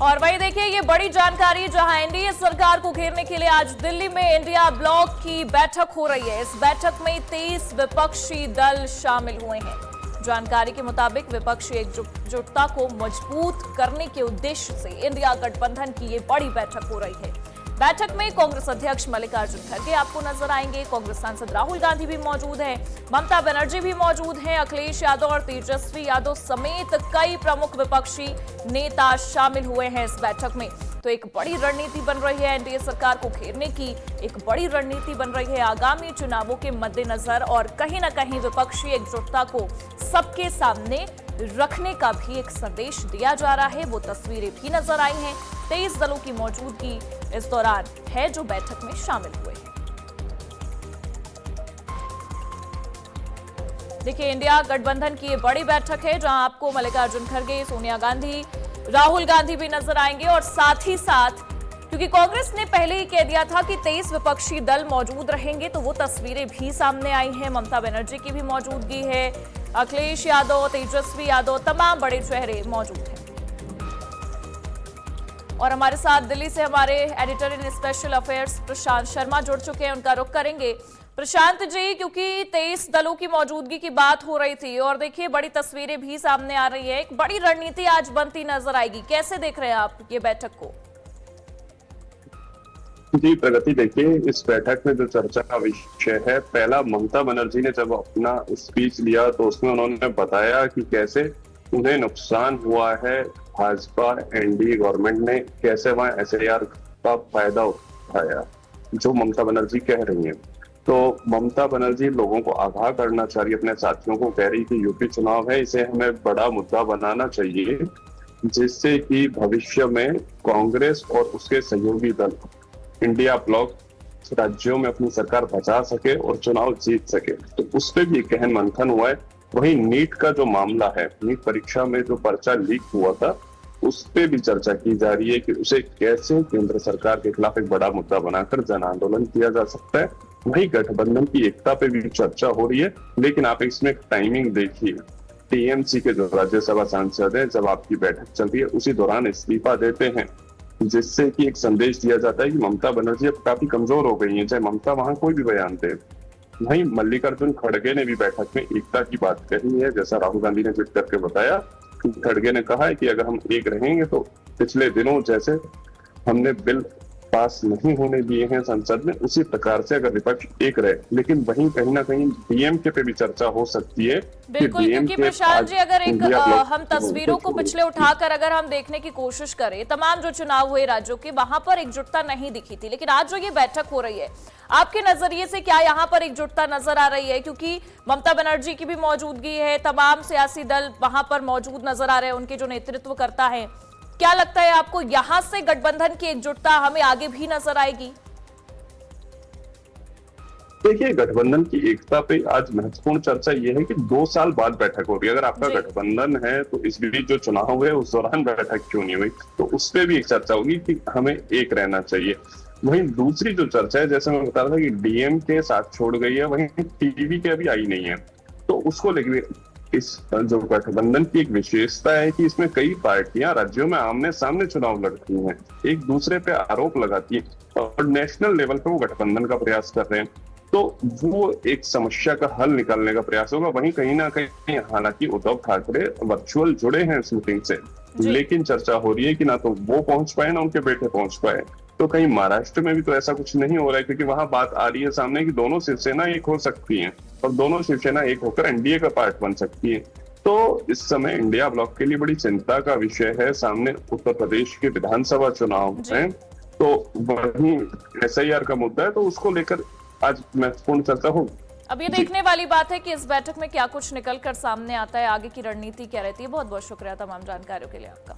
और वही देखिए ये बड़ी जानकारी, जहां एनडीए सरकार को घेरने के लिए आज दिल्ली में इंडिया ब्लॉक की बैठक हो रही है। इस बैठक में 23 विपक्षी दल शामिल हुए हैं। जानकारी के मुताबिक विपक्षी एकजुटता को मजबूत करने के उद्देश्य से इंडिया गठबंधन की ये बड़ी बैठक हो रही है। बैठक में कांग्रेस अध्यक्ष मल्लिकार्जुन खड़गे आपको नजर आएंगे। कांग्रेस सांसद राहुल गांधी भी मौजूद हैं, ममता बनर्जी भी मौजूद हैं, अखिलेश यादव और तेजस्वी यादव समेत कई प्रमुख विपक्षी नेता शामिल हुए हैं इस बैठक में। तो एक बड़ी रणनीति बन रही है एनडीए सरकार को घेरने की, एक बड़ी रणनीति बन रही है आगामी चुनावों के मद्देनजर, और कहीं ना कहीं विपक्षी एकजुटता को सबके सामने रखने का भी एक संदेश दिया जा रहा है। वो तस्वीरें भी नजर आई हैं। 23 दलों की मौजूदगी इस दौरान है जो बैठक में शामिल हुए हैं। देखिए इंडिया गठबंधन की ये बड़ी बैठक है जहां आपको मल्लिकार्जुन खड़गे, सोनिया गांधी, राहुल गांधी भी नजर आएंगे। और साथ ही साथ क्योंकि कांग्रेस ने पहले ही कह दिया था कि 23 विपक्षी दल मौजूद रहेंगे, तो वो तस्वीरें भी सामने आई हैं। ममता बनर्जी की भी मौजूदगी है, अखिलेश यादव, तेजस्वी यादव, तमाम बड़े चेहरे मौजूद हैं। और हमारे साथ दिल्ली से हमारे एडिटर इन स्पेशल अफेयर्स प्रशांत शर्मा जुड़ चुके हैं, उनका रुख करेंगे। प्रशांत जी, क्योंकि 23 दलों की मौजूदगी की बात हो रही थी और देखिए बड़ी तस्वीरें भी सामने आ रही है, एक बड़ी रणनीति आज बनती नजर आएगी, कैसे देख रहे हैं आप ये बैठक को? जी प्रगति, देखिए इस बैठक में जो चर्चा का विषय है, पहला ममता बनर्जी ने जब अपना स्पीच लिया तो उसमें उन्होंने बताया कि कैसे उन्हें नुकसान हुआ है भाजपा एनडीए गवर्नमेंट ने, कैसे वहां एसआईआर का फायदा उठाया, जो ममता बनर्जी कह रही हैं। तो ममता बनर्जी लोगों को आगाह करना चाह रही है, अपने साथियों को कह रही कि यूपी चुनाव है, इसे हमें बड़ा मुद्दा बनाना चाहिए, जिससे कि भविष्य में कांग्रेस और उसके सहयोगी दल इंडिया ब्लॉक राज्यों में अपनी सरकार बचा सके और चुनाव जीत सके। तो उस पर भी गहन मंथन हुआ है। वहीं नीट का जो मामला है, नीट परीक्षा में जो पर्चा लीक हुआ था, उस पर भी चर्चा की जा रही है कि उसे कैसे केंद्र सरकार के खिलाफ एक बड़ा मुद्दा बनाकर जन आंदोलन किया जा सकता है। वहीं गठबंधन की एकता पे भी चर्चा हो रही है, लेकिन आप इसमें एक टाइमिंग देखिए, टीएमसी के जो राज्यसभा सांसद है, जब आपकी बैठक चल रही है उसी दौरान इस्तीफा देते हैं, जिससे कि एक संदेश दिया जाता है कि ममता बनर्जी अब काफी कमजोर हो गई है, चाहे ममता वहां कोई भी बयान दे। वहीं मल्लिकार्जुन खड़गे ने भी बैठक में एकता की बात कही है, जैसा राहुल गांधी ने ट्वीट करके बताया कि खड़गे ने कहा है कि अगर हम एक रहेंगे तो पिछले दिनों जैसे हमने बिल पास नहीं होने दिए हैं संसद में, उसी प्रकार से अगर विपक्ष एक रहे। लेकिन वहीं कहीं ना कहीं डीएमके पे भी चर्चा हो सकती है। बिल्कुल, क्योंकि प्रशांत जी अगर एक हम तस्वीरों को पिछले उठाकर अगर हम देखने की कोशिश करें, तमाम जो चुनाव हुए राज्यों के, वहां पर एकजुटता नहीं दिखी थी, लेकिन आज जो ये बैठक हो रही है, आपके नजरिए से क्या यहाँ पर एकजुटता नजर आ रही है? क्योंकि ममता बनर्जी की भी मौजूदगी है, तमाम सियासी दल वहां पर मौजूद नजर आ रहे हैं, उनके जो नेतृत्व करता है, क्या लगता है आपको यहां से गठबंधन की एकजुटता हमें आगे भी नजर आएगी? देखिए गठबंधन की एकता पे आज महत्वपूर्ण चर्चा यह है कि 2 साल बाद बैठक हो रही है। अगर आपका गठबंधन है तो इस बीच जो चुनाव हुए उस दौरान बैठक क्यों नहीं हुई, तो उस पर भी एक चर्चा होगी कि हमें एक रहना चाहिए। वहीं दूसरी जो चर्चा है, जैसे मैं बता रहा था कि डीएम के साथ छोड़ गई है, वहीं टीवी के अभी आई नहीं है, तो उसको लेकर इस जो गठबंधन की एक विशेषता है कि इसमें कई पार्टियां राज्यों में आमने सामने चुनाव लड़ती हैं, एक दूसरे पे आरोप लगाती हैं और नेशनल लेवल पे वो गठबंधन का प्रयास कर रहे हैं। तो वो एक समस्या का हल निकालने का प्रयास होगा। वहीं कहीं ना कहीं हालांकि उद्धव ठाकरे वर्चुअल जुड़े हैं इस मीटिंग से, लेकिन चर्चा हो रही है कि ना तो वो पहुंच पाए ना उनके बेटे पहुंच पाए। तो कहीं महाराष्ट्र में भी तो ऐसा कुछ नहीं हो रहा है, क्योंकि वहां बात आ रही है सामने कि दोनों शिवसेना एक हो सकती हैं और दोनों शिवसेना एक होकर एनडीए का पार्ट बन सकती है। तो इस समय इंडिया ब्लॉक के लिए बड़ी चिंता का विषय है। सामने उत्तर प्रदेश के विधानसभा चुनाव हैं, तो वहीं एसआईआर का मुद्दा है, तो उसको लेकर आज महत्वपूर्ण चर्चा होगी। अब ये देखने वाली बात है कि इस बैठक में क्या कुछ निकल कर सामने आता है, आगे की रणनीति क्या रहती है। बहुत बहुत शुक्रिया तमाम जानकारियों के लिए आपका।